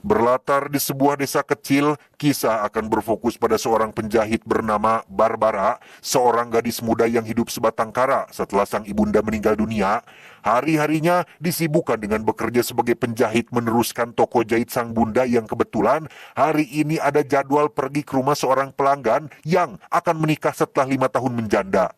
Berlatar di sebuah desa kecil, kisah akan berfokus pada seorang penjahit bernama Barbara, seorang gadis muda yang hidup sebatang kara setelah sang ibunda meninggal dunia. Hari-harinya disibukkan dengan bekerja sebagai penjahit meneruskan toko jahit sang bunda yang kebetulan hari ini ada jadwal pergi ke rumah seorang pelanggan yang akan menikah setelah 5 tahun menjanda.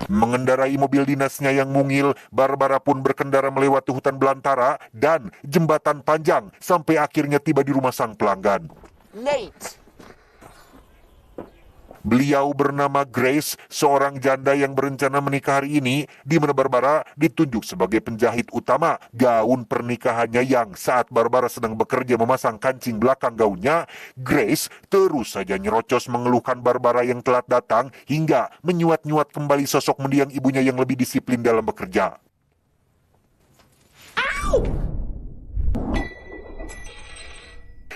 Mengendarai mobil dinasnya yang mungil, Barbara pun berkendara melewati hutan belantara dan jembatan panjang sampai akhirnya tiba di rumah sang pelanggan. Nate. Beliau bernama Grace, seorang janda yang berencana menikah hari ini, di mana Barbara ditunjuk sebagai penjahit utama gaun pernikahannya yang saat Barbara sedang bekerja memasang kancing belakang gaunnya, Grace terus saja nyerocos mengeluhkan Barbara yang telat datang hingga menyuat-nyuat kembali sosok mendiang ibunya yang lebih disiplin dalam bekerja.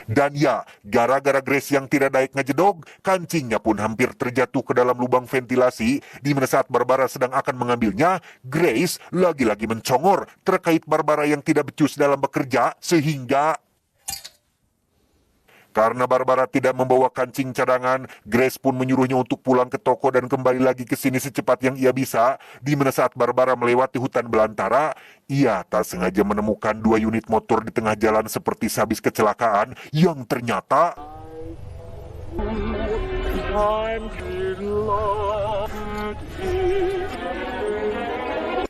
Dan ya, gara-gara Grace yang tidak daik ngejedog, kancingnya pun hampir terjatuh ke dalam lubang ventilasi, di mana saat Barbara sedang akan mengambilnya, Grace lagi-lagi mencongor terkait Barbara yang tidak becus dalam bekerja, sehingga karena Barbara tidak membawa kancing cadangan, Grace pun menyuruhnya untuk pulang ke toko dan kembali lagi ke sini secepat yang ia bisa, di mana saat Barbara melewati hutan belantara, ia tak sengaja menemukan 2 unit motor di tengah jalan seperti sehabis kecelakaan yang ternyata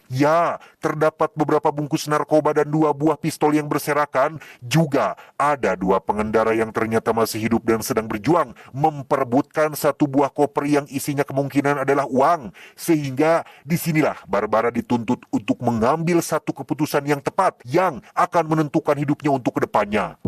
ya, terdapat beberapa bungkus narkoba dan 2 buah pistol yang berserakan. Juga ada 2 pengendara yang ternyata masih hidup dan sedang berjuang memperebutkan 1 buah koper yang isinya kemungkinan adalah uang. Sehingga disinilah Barbara dituntut untuk mengambil satu keputusan yang tepat yang akan menentukan hidupnya untuk kedepannya.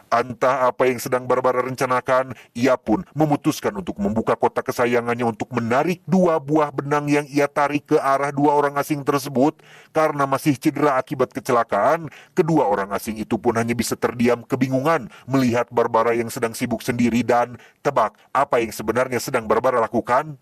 Entah apa yang sedang Barbara rencanakan, ia pun memutuskan untuk membuka kotak kesayangannya untuk menarik 2 buah benang yang ia tarik ke arah 2 orang asing tersebut. Karena masih cedera akibat kecelakaan, kedua orang asing itu pun hanya bisa terdiam kebingungan melihat Barbara yang sedang sibuk sendiri dan tebak apa yang sebenarnya sedang Barbara lakukan.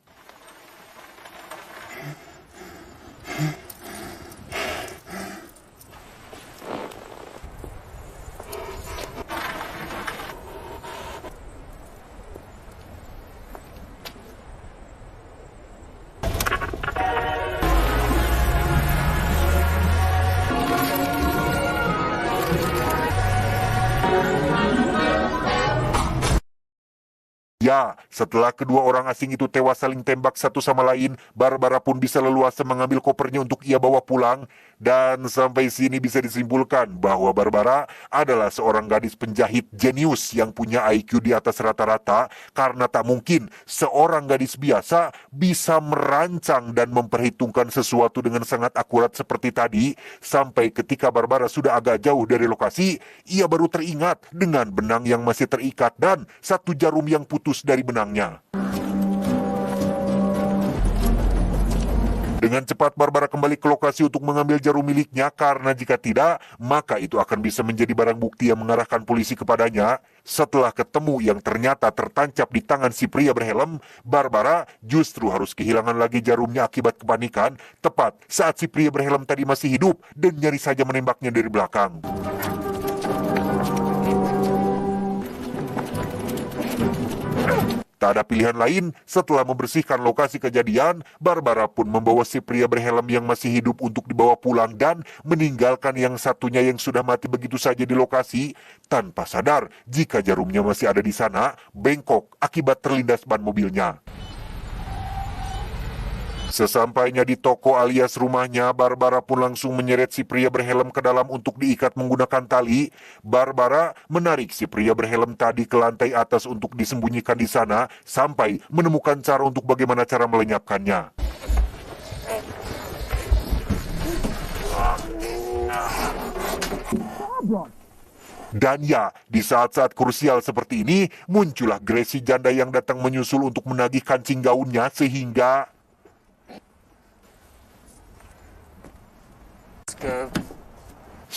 Ya, setelah kedua orang asing itu tewas saling tembak satu sama lain, Barbara pun bisa leluasa mengambil kopernya untuk ia bawa pulang. Dan sampai sini bisa disimpulkan bahwa Barbara adalah seorang gadis penjahit jenius yang punya IQ di atas rata-rata, karena tak mungkin seorang gadis biasa bisa merancang dan memperhitungkan sesuatu dengan sangat akurat seperti tadi. Sampai ketika Barbara sudah agak jauh dari lokasi, ia baru teringat dengan benang yang masih terikat dan 1 jarum yang putus dari benangnya. Dengan cepat Barbara kembali ke lokasi untuk mengambil jarum miliknya, karena jika tidak, maka itu akan bisa menjadi barang bukti yang mengarahkan polisi kepadanya. Setelah ketemu yang ternyata tertancap di tangan si pria berhelm, Barbara justru harus kehilangan lagi jarumnya akibat kepanikan, tepat saat si pria berhelm tadi masih hidup dan nyaris saja menembaknya dari belakang. Tak ada pilihan lain, setelah membersihkan lokasi kejadian, Barbara pun membawa si pria berhelm yang masih hidup untuk dibawa pulang dan meninggalkan yang satunya yang sudah mati begitu saja di lokasi, tanpa sadar jika jarumnya masih ada di sana, bengkok akibat terlindas ban mobilnya. Sesampainya di toko alias rumahnya, Barbara pun langsung menyeret si pria berhelm ke dalam untuk diikat menggunakan tali. Barbara menarik si pria berhelm tadi ke lantai atas untuk disembunyikan di sana sampai menemukan cara untuk bagaimana cara melenyapkannya. Dan ya, di saat-saat krusial seperti ini, muncullah Gracie janda yang datang menyusul untuk menagih kancing gaunnya sehingga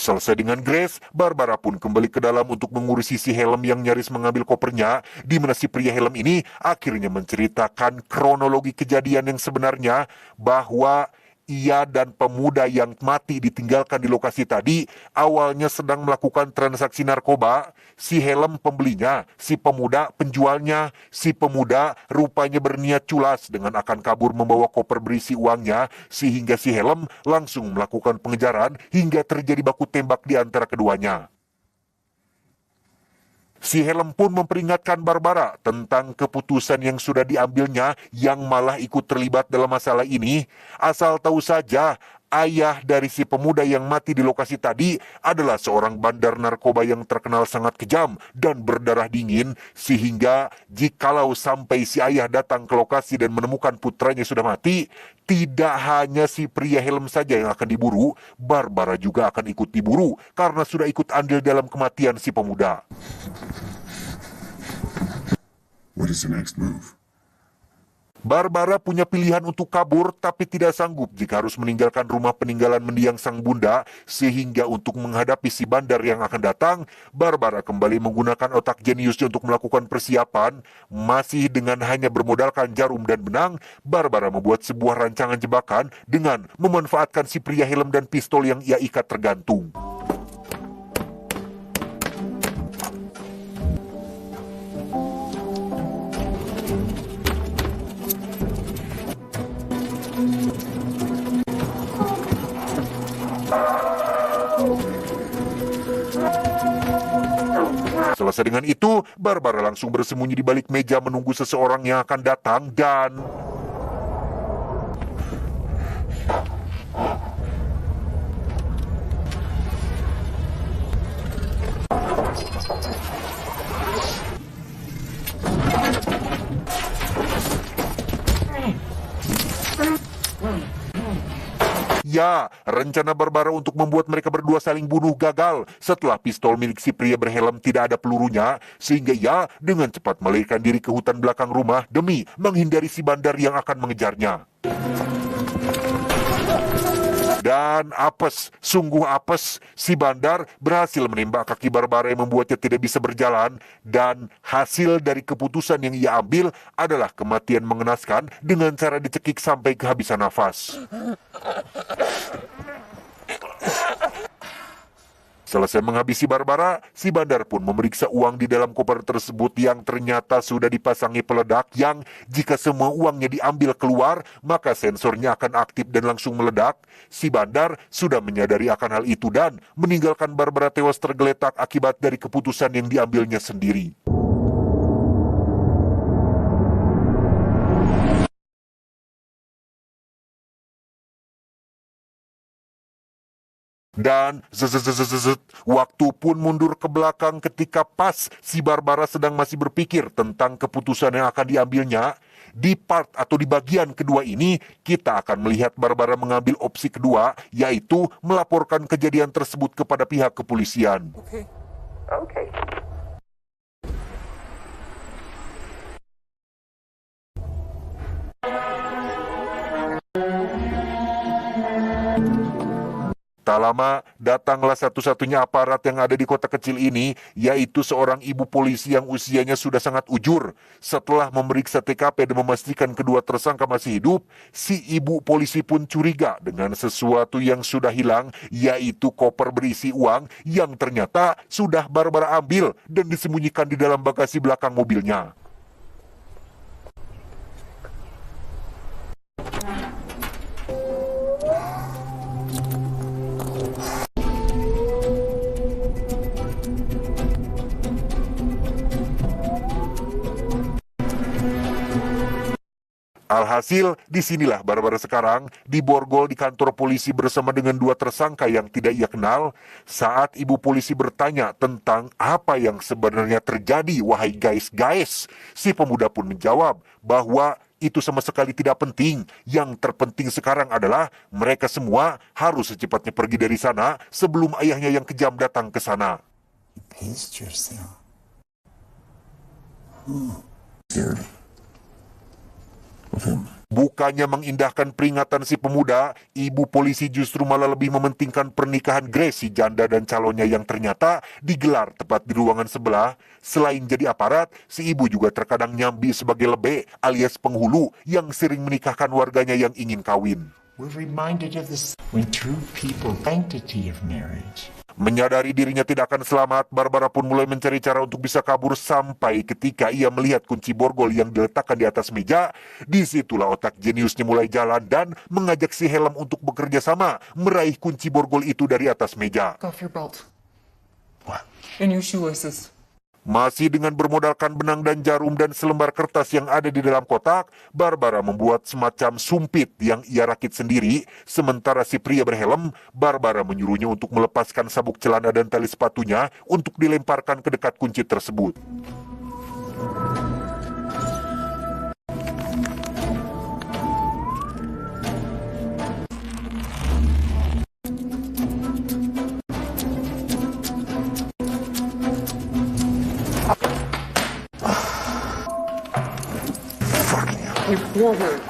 Selesai dengan Grace, Barbara pun kembali ke dalam untuk mengurusi si Helm yang nyaris mengambil kopernya, di mana si pria helm ini akhirnya menceritakan kronologi kejadian yang sebenarnya bahwa ia dan pemuda yang mati ditinggalkan di lokasi tadi awalnya sedang melakukan transaksi narkoba. Si Helm pembelinya, si pemuda penjualnya. Si pemuda rupanya berniat culas dengan akan kabur membawa koper berisi uangnya, sehingga si Helm langsung melakukan pengejaran hingga terjadi baku tembak di antara keduanya. Si Helm pun memperingatkan Barbara tentang keputusan yang sudah diambilnya yang malah ikut terlibat dalam masalah ini. Asal tahu saja, ayah dari si pemuda yang mati di lokasi tadi adalah seorang bandar narkoba yang terkenal sangat kejam dan berdarah dingin, sehingga jikalau sampai si ayah datang ke lokasi dan menemukan putranya sudah mati, tidak hanya si pria helm saja yang akan diburu, Barbara juga akan ikut diburu karena sudah ikut andil dalam kematian si pemuda. What is the next move? Barbara punya pilihan untuk kabur tapi tidak sanggup jika harus meninggalkan rumah peninggalan mendiang sang bunda, sehingga untuk menghadapi si bandar yang akan datang, Barbara kembali menggunakan otak jeniusnya untuk melakukan persiapan. Masih dengan hanya bermodalkan jarum dan benang, Barbara membuat sebuah rancangan jebakan dengan memanfaatkan si pria helm dan pistol yang ia ikat tergantung. Selesai dengan itu, Barbara langsung bersembunyi di balik meja menunggu seseorang yang akan datang dan... Ya, rencana Barbara untuk membuat mereka berdua saling bunuh gagal setelah pistol milik si pria berhelm tidak ada pelurunya, sehingga ia dengan cepat melarikan diri ke hutan belakang rumah demi menghindari si bandar yang akan mengejarnya. Dan apes, sungguh apes, si bandar berhasil menembak kaki Barbara yang membuatnya tidak bisa berjalan, dan hasil dari keputusan yang ia ambil adalah kematian mengenaskan dengan cara dicekik sampai kehabisan nafas. Selesai menghabisi Barbara, si bandar pun memeriksa uang di dalam koper tersebut yang ternyata sudah dipasangi peledak yang jika semua uangnya diambil keluar, maka sensornya akan aktif dan langsung meledak. Si bandar sudah menyadari akan hal itu dan meninggalkan Barbara tewas tergeletak akibat dari keputusan yang diambilnya sendiri. Dan waktu pun mundur ke belakang ketika pas si Barbara sedang masih berpikir tentang keputusan yang akan diambilnya. Di part atau di bagian kedua ini, kita akan melihat Barbara mengambil opsi kedua, yaitu melaporkan kejadian tersebut kepada pihak kepolisian. Okay. Tak lama, datanglah satu-satunya aparat yang ada di kota kecil ini, yaitu seorang ibu polisi yang usianya sudah sangat ujur. Setelah memeriksa TKP dan memastikan kedua tersangka masih hidup, si ibu polisi pun curiga dengan sesuatu yang sudah hilang, yaitu koper berisi uang yang ternyata sudah Barbara ambil dan disembunyikan di dalam bagasi belakang mobilnya. Alhasil, disinilah Barbara sekarang diborgol di kantor polisi bersama dengan dua tersangka yang tidak ia kenal. Saat ibu polisi bertanya tentang apa yang sebenarnya terjadi, wahai guys, si pemuda pun menjawab bahwa itu sama sekali tidak penting. Yang terpenting sekarang adalah mereka semua harus secepatnya pergi dari sana sebelum ayahnya yang kejam datang ke sana. Paced yourself. Scared of him. Bukannya mengindahkan peringatan si pemuda, ibu polisi justru malah lebih mementingkan pernikahan Grace, si janda dan calonnya yang ternyata digelar tepat di ruangan sebelah. Selain jadi aparat, si ibu juga terkadang nyambi sebagai lebe alias penghulu yang sering menikahkan warganya yang ingin kawin. We're reminded of this when true people sanctity of marriage. Menyadari dirinya tidak akan selamat, Barbara pun mulai mencari cara untuk bisa kabur sampai ketika ia melihat kunci borgol yang diletakkan di atas meja. Disitulah otak jeniusnya mulai jalan dan mengajak si Helm untuk bekerja sama meraih kunci borgol itu dari atas meja. Off your belt What? and your shoelaces. Masih dengan bermodalkan benang dan jarum dan selembar kertas yang ada di dalam kotak, Barbara membuat semacam sumpit yang ia rakit sendiri. Sementara si pria berhelm, Barbara menyuruhnya untuk melepaskan sabuk celana dan tali sepatunya untuk dilemparkan ke dekat kunci tersebut. Forward.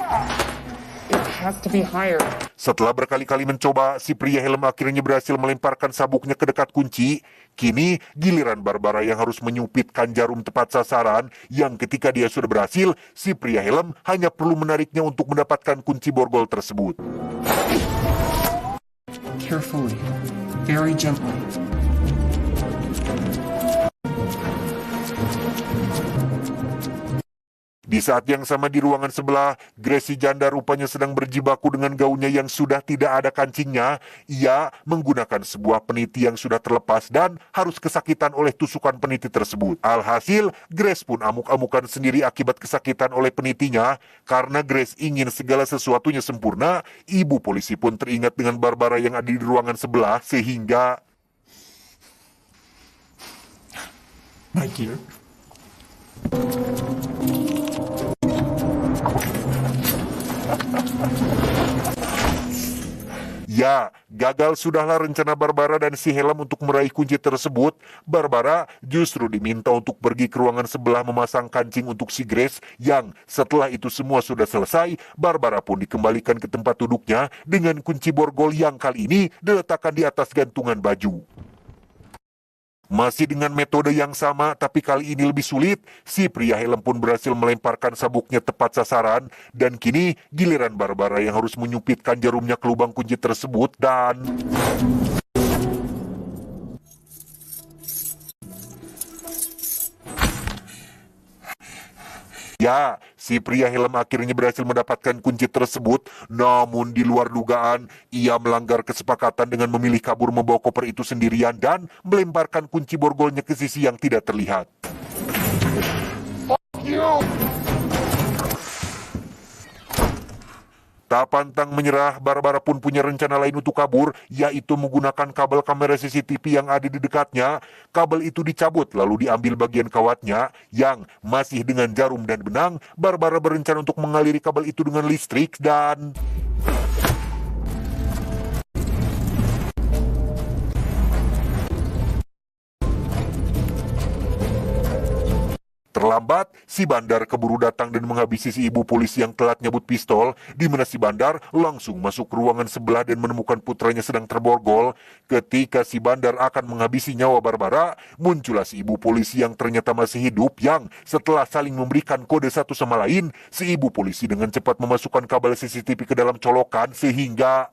It has to be higher. Setelah berkali-kali mencoba, si pria helm akhirnya berhasil melemparkan sabuknya ke dekat kunci. Kini, giliran Barbara yang harus menyupitkan jarum tepat sasaran, yang ketika dia sudah berhasil, si pria helm hanya perlu menariknya untuk mendapatkan kunci borgol tersebut. Carefully. Very gently. Di saat yang sama di ruangan sebelah, Grace janda rupanya sedang berjibaku dengan gaunnya yang sudah tidak ada kancingnya. Ia menggunakan sebuah peniti yang sudah terlepas dan harus kesakitan oleh tusukan peniti tersebut. Alhasil, Grace pun amuk-amukan sendiri akibat kesakitan oleh penitinya. Karena Grace ingin segala sesuatunya sempurna, ibu polisi pun teringat dengan Barbara yang ada di ruangan sebelah sehingga... My dear. Ya, gagal sudahlah rencana Barbara dan si Helm untuk meraih kunci tersebut. Barbara justru diminta untuk pergi ke ruangan sebelah memasang kancing untuk si Grace, yang setelah itu semua sudah selesai, Barbara pun dikembalikan ke tempat duduknya dengan kunci borgol yang kali ini diletakkan di atas gantungan baju. Masih dengan metode yang sama, tapi kali ini lebih sulit, si pria helm pun berhasil melemparkan sabuknya tepat sasaran, dan kini giliran Barbara yang harus menyupitkan jarumnya ke lubang kunci tersebut, dan... Ya, si pria helm akhirnya berhasil mendapatkan kunci tersebut, namun di luar dugaan, ia melanggar kesepakatan dengan memilih kabur membawa koper itu sendirian dan melemparkan kunci borgolnya ke sisi yang tidak terlihat. Fuck you! Tak pantang menyerah, Barbara pun punya rencana lain untuk kabur, yaitu menggunakan kabel kamera CCTV yang ada di dekatnya. Kabel itu dicabut lalu diambil bagian kawatnya, yang masih dengan jarum dan benang. Barbara berencana untuk mengaliri kabel itu dengan listrik dan... Terlambat, si Bandar keburu datang dan menghabisi si ibu polisi yang telat nyabut pistol, di mana si Bandar langsung masuk ke ruangan sebelah dan menemukan putranya sedang terborgol. Ketika si Bandar akan menghabisi nyawa Barbara, muncullah si ibu polisi yang ternyata masih hidup, yang setelah saling memberikan kode satu sama lain, si ibu polisi dengan cepat memasukkan kabel CCTV ke dalam colokan sehingga...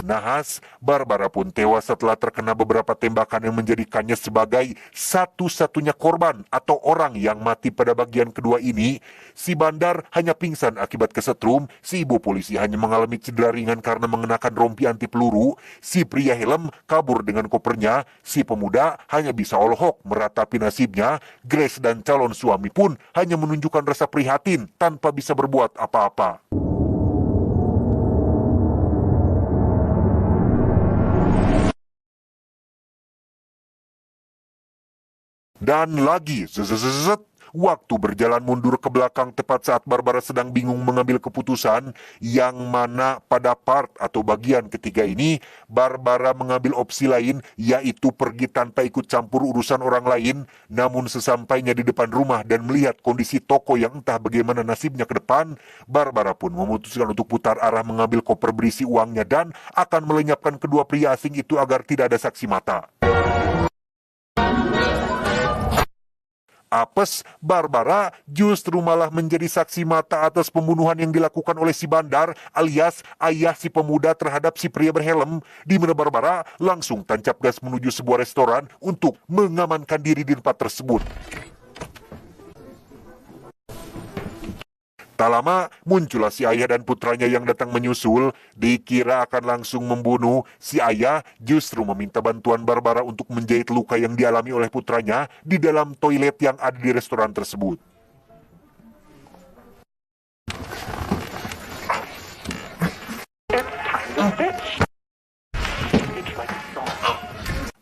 Nahas, Barbara pun tewas setelah terkena beberapa tembakan yang menjadikannya sebagai satu-satunya korban atau orang yang mati pada bagian kedua ini. Si Bandar hanya pingsan akibat kesetrum, si ibu polisi hanya mengalami cedera ringan karena mengenakan rompi anti peluru, si pria helm kabur dengan kopernya, si pemuda hanya bisa olhok meratapi nasibnya, Grace dan calon suami pun hanya menunjukkan rasa prihatin tanpa bisa berbuat apa-apa. Dan lagi, Waktu berjalan mundur ke belakang tepat saat Barbara sedang bingung mengambil keputusan yang mana pada part atau bagian ketiga ini Barbara mengambil opsi lain, yaitu pergi tanpa ikut campur urusan orang lain. Namun sesampainya di depan rumah dan melihat kondisi toko yang entah bagaimana nasibnya ke depan, Barbara pun memutuskan untuk putar arah mengambil koper berisi uangnya dan akan melenyapkan kedua pria asing itu agar tidak ada saksi mata. Apes, Barbara justru malah menjadi saksi mata atas pembunuhan yang dilakukan oleh si bandar alias ayah si pemuda terhadap si pria berhelm, di mana Barbara langsung tancap gas menuju sebuah restoran untuk mengamankan diri di tempat tersebut. Tak lama, muncullah si ayah dan putranya yang datang menyusul. Dikira akan langsung membunuh, si ayah justru meminta bantuan Barbara untuk menjahit luka yang dialami oleh putranya di dalam toilet yang ada di restoran tersebut.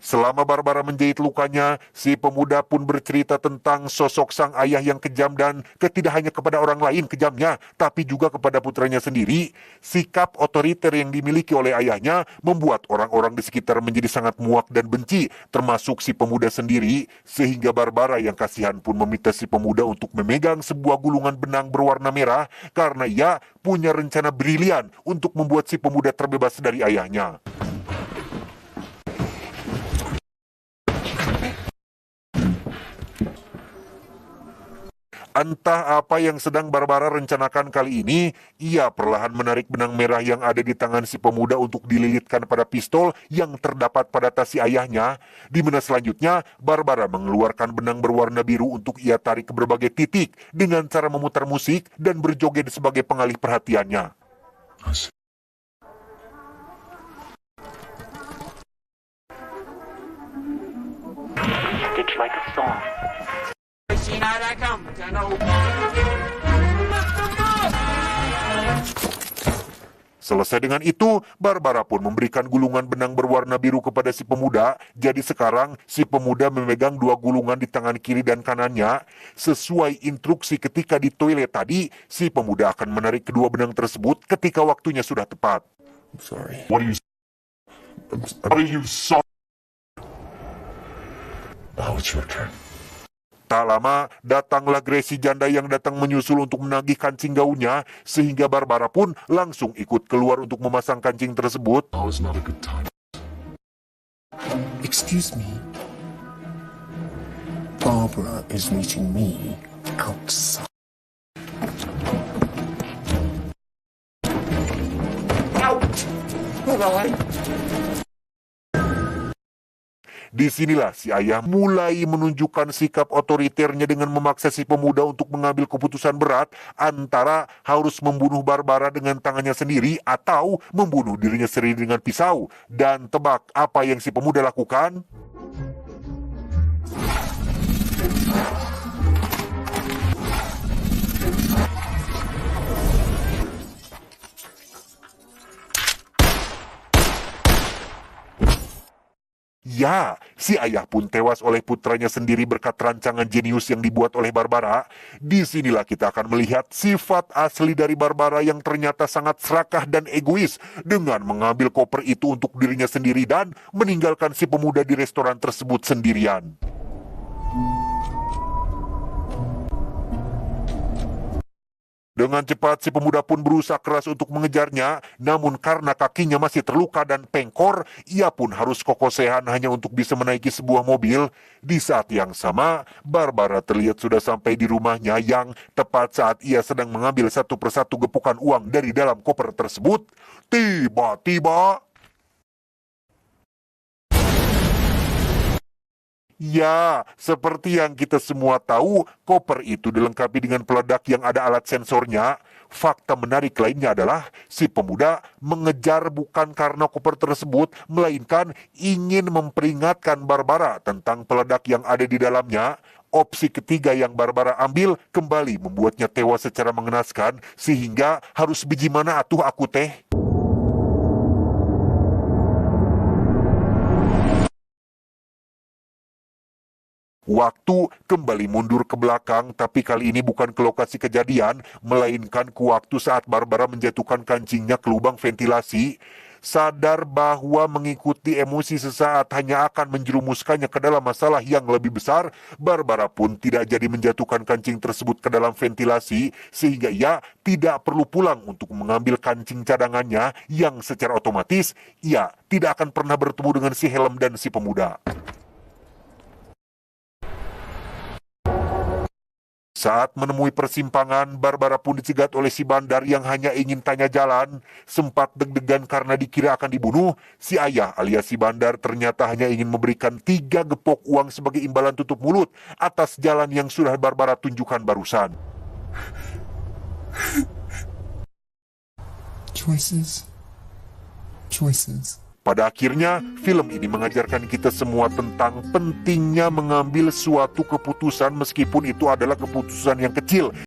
Selama Barbara menjahit lukanya, si pemuda pun bercerita tentang sosok sang ayah yang kejam dan tidak hanya kepada orang lain kejamnya, tapi juga kepada putranya sendiri. Sikap otoriter yang dimiliki oleh ayahnya membuat orang-orang di sekitar menjadi sangat muak dan benci, termasuk si pemuda sendiri, sehingga Barbara yang kasihan pun meminta si pemuda untuk memegang sebuah gulungan benang berwarna merah karena ia punya rencana brilian untuk membuat si pemuda terbebas dari ayahnya. Entah apa yang sedang Barbara rencanakan kali ini, ia perlahan menarik benang merah yang ada di tangan si pemuda untuk dililitkan pada pistol yang terdapat pada tas si ayahnya, di mana selanjutnya Barbara mengeluarkan benang berwarna biru untuk ia tarik ke berbagai titik dengan cara memutar musik dan berjoget sebagai pengalih perhatiannya. It's like a song. Selesai dengan itu, Barbara pun memberikan gulungan benang berwarna biru kepada si pemuda. Jadi sekarang si pemuda memegang dua gulungan di tangan kiri dan kanannya. Sesuai instruksi ketika di toilet tadi, si pemuda akan menarik kedua benang tersebut ketika waktunya sudah tepat. I'm sorry. What are you sorry? Now it's your turn. Tak lama, datanglah Gracie janda yang datang menyusul untuk menagih kancing gaunnya, sehingga Barbara pun langsung ikut keluar untuk memasang kancing tersebut. Now is not a good time. Excuse me. Barbara is meeting me outside. Disinilah si ayah mulai menunjukkan sikap otoriternya dengan memaksa si pemuda untuk mengambil keputusan berat antara harus membunuh Barbara dengan tangannya sendiri atau membunuh dirinya sendiri dengan pisau. Dan tebak apa yang si pemuda lakukan? Ya, si ayah pun tewas oleh putranya sendiri berkat rancangan jenius yang dibuat oleh Barbara. Disinilah kita akan melihat sifat asli dari Barbara yang ternyata sangat serakah dan egois dengan mengambil koper itu untuk dirinya sendiri dan meninggalkan si pemuda di restoran tersebut sendirian. Dengan cepat si pemuda pun berusaha keras untuk mengejarnya, namun karena kakinya masih terluka dan pengkor, ia pun harus kokosehan hanya untuk bisa menaiki sebuah mobil. Di saat yang sama, Barbara terlihat sudah sampai di rumahnya yang tepat saat ia sedang mengambil satu persatu gepukan uang dari dalam koper tersebut. Tiba-tiba, ya, seperti yang kita semua tahu, koper itu dilengkapi dengan peledak yang ada alat sensornya. Fakta menarik lainnya adalah si pemuda mengejar bukan karena koper tersebut, melainkan ingin memperingatkan Barbara tentang peledak yang ada di dalamnya. Opsi ketiga yang Barbara ambil kembali membuatnya tewas secara mengenaskan, sehingga harus biji mana atuh aku teh? Waktu kembali mundur ke belakang, tapi kali ini bukan ke lokasi kejadian, melainkan ke waktu saat Barbara menjatuhkan kancingnya ke lubang ventilasi. Sadar bahwa mengikuti emosi sesaat hanya akan menjerumuskannya ke dalam masalah yang lebih besar, Barbara pun tidak jadi menjatuhkan kancing tersebut ke dalam ventilasi, sehingga ia tidak perlu pulang untuk mengambil kancing cadangannya yang secara otomatis ia tidak akan pernah bertemu dengan si helm dan si pemuda. Saat menemui persimpangan, Barbara pun dicegat oleh si bandar yang hanya ingin tanya jalan. Sempat deg-degan karena dikira akan dibunuh, si ayah alias si bandar ternyata hanya ingin memberikan 3 gepok uang sebagai imbalan tutup mulut atas jalan yang sudah Barbara tunjukkan barusan. Choices. Choices. Pada akhirnya, film ini mengajarkan kita semua tentang pentingnya mengambil suatu keputusan meskipun itu adalah keputusan yang kecil.